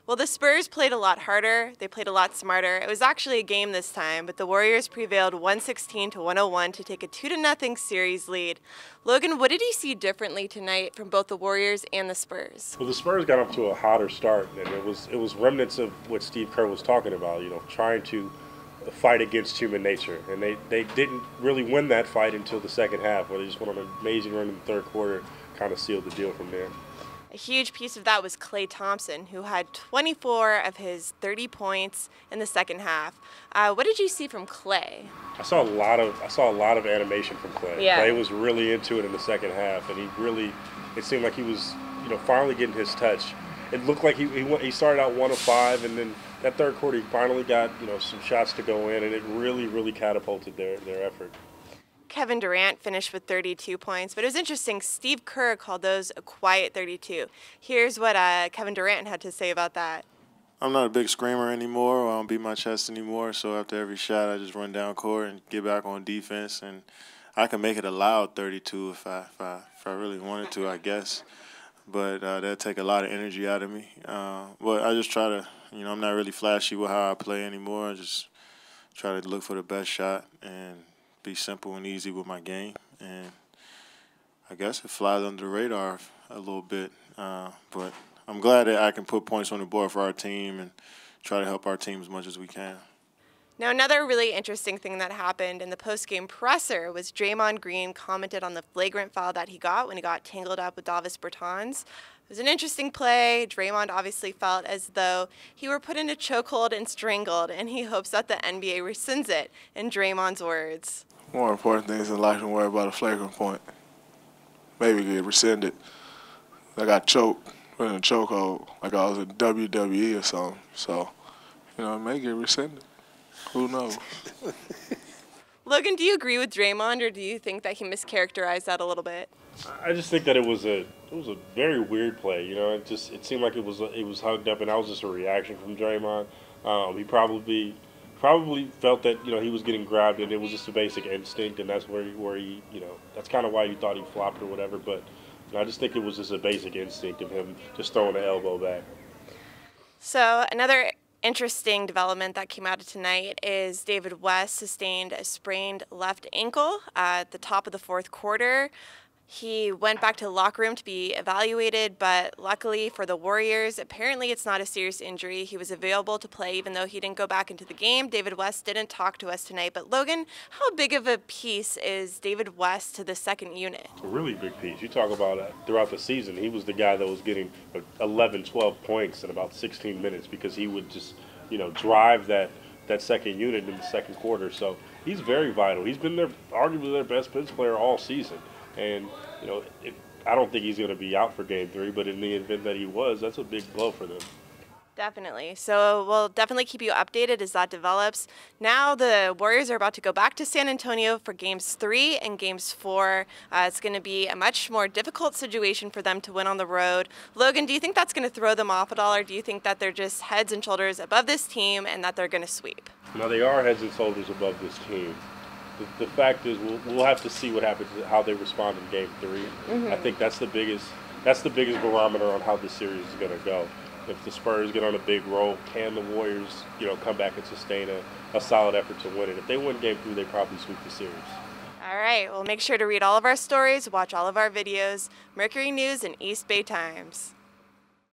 Well, the Spurs played a lot harder. They played a lot smarter. It was actually a game this time, but the Warriors prevailed 116 to 101 to take a 2-0 series lead. Logan, what did you see differently tonight from both the Warriors and the Spurs? Well, the Spurs got off to a hotter start, and it was remnants of what Steve Kerr was talking about, trying to fight against human nature. And they didn't really win that fight until the second half, where they just went on an amazing run in the third quarter, kind of sealed the deal from there. A huge piece of that was Klay Thompson, who had 24 of his 30 points in the second half. What did you see from Klay? I saw a lot of animation from Klay. Yeah. Klay was really into it in the second half, and it seemed like he was, finally getting his touch. It looked like he started out 1 of 5, and then that third quarter he finally got, some shots to go in, and it really catapulted their effort. Kevin Durant finished with 32 points, but it was interesting. Steve Kerr called those a quiet 32. Here's what Kevin Durant had to say about that. I'm not a big screamer anymore. I don't beat my chest anymore, so after every shot I just run down court and get back on defense, and I can make it a loud 32 if I really wanted to, I guess. But that'd take a lot of energy out of me. But I just try to, I'm not really flashy with how I play anymore. I just try to look for the best shot and be simple and easy with my game, and I guess it flies under the radar a little bit, but I'm glad that I can put points on the board for our team and try to help our team as much as we can. Now, another really interesting thing that happened in the post-game presser was Draymond Green commented on the flagrant foul that he got when he got tangled up with Davis Bertans. It was an interesting play. Draymond obviously felt as though he were put in a chokehold and strangled, and he hopes that the NBA rescinds it, in Draymond's words. More important things in life than worry about a flagrant point. Maybe get rescinded. I got choked, put in a chokehold, like I was in WWE or something. So, it may get rescinded. Who knows? Logan, do you agree with Draymond, or do you think that he mischaracterized that a little bit? I just think that it was a very weird play. It seemed like it was hugged up, and that was just a reaction from Draymond. He probably felt that he was getting grabbed, and it was just a basic instinct, and that's where he that's kind of why he thought he flopped or whatever. But I just think it was just a basic instinct of him just throwing the elbow back. So another interesting development that came out of tonight is David West sustained a sprained left ankle at the top of the fourth quarter. He went back to the locker room to be evaluated, but luckily for the Warriors, apparently it's not a serious injury. He was available to play even though he didn't go back into the game. David West didn't talk to us tonight. But Logan, how big of a piece is David West to the second unit? A really big piece. You talk about throughout the season, he was the guy that was getting 11, 12 points in about 16 minutes because he would just, drive that second unit in the second quarter. So he's very vital. He's been arguably their best bench player all season. And, I don't think he's going to be out for Game 3, but in the event that he was, that's a big blow for them. Definitely. So we'll definitely keep you updated as that develops. Now the Warriors are about to go back to San Antonio for Games 3 and Games 4. It's going to be a much more difficult situation for them to win on the road. Logan, do you think that's going to throw them off at all, or do you think that they're just heads and shoulders above this team and that they're going to sweep? Now, they are heads and shoulders above this team. The fact is, we'll have to see what happens, how they respond in Game 3. Mm-hmm. I think that's the biggest barometer on how this series is going to go. If the Spurs get on a big roll, can the Warriors, come back and sustain a solid effort to win it? If they win Game 3, they probably sweep the series. All right. Well, make sure to read all of our stories, watch all of our videos. Mercury News and East Bay Times.